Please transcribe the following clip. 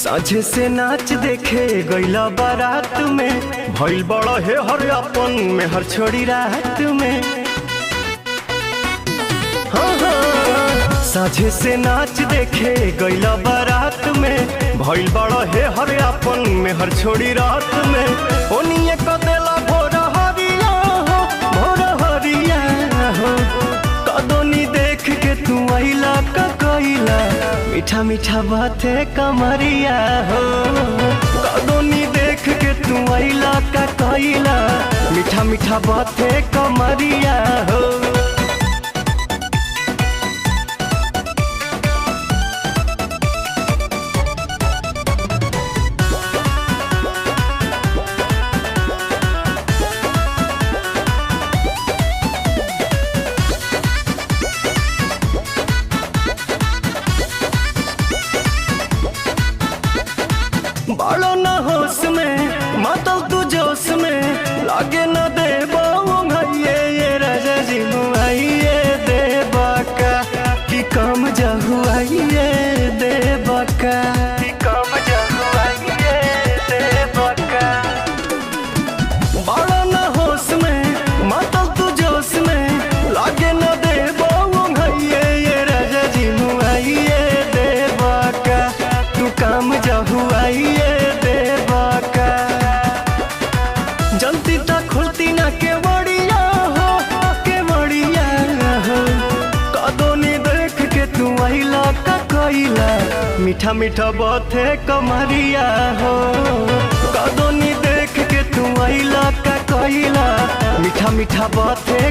साझे से नाच देखे गईला बारात में, भइल बड़ा है हर अपन में हर छोड़ी रात में। हाँ हाँ। साझे से नाच देखे गईला बारात में, भइल बड़ा है हर अपन में हर छोड़ी रात में। ओनिए कदेला भोर हरिया हो, भोर हरिया हो। कदोनी देख के तू आइला का कइला, मीठा मीठा बाते कमरिया हो। कदोनी देख के तू आइला का कइला, मीठा मीठा बाते कमरिया हो। बालो न होश में मातल तू जोश में, लागे न दे भैये ये राजा जी मुआइए दे बाका कि कम जहुआइए दे बाका, कि कम जहुआइए दे बाका। बालो न होश में मातल तू जोश में, लागे न दे भैये ये राजा जी मुआइए दे बाका, तू कम जहुआइए जल्दी तक खुलती ना के बड़िया हो, के बड़िया हो। कदोनी देख के तू आइला का कइला, मीठा मीठा बाते कमरिया हो। कदोनी देख के तू आइला का कइला, मीठा मीठा बाते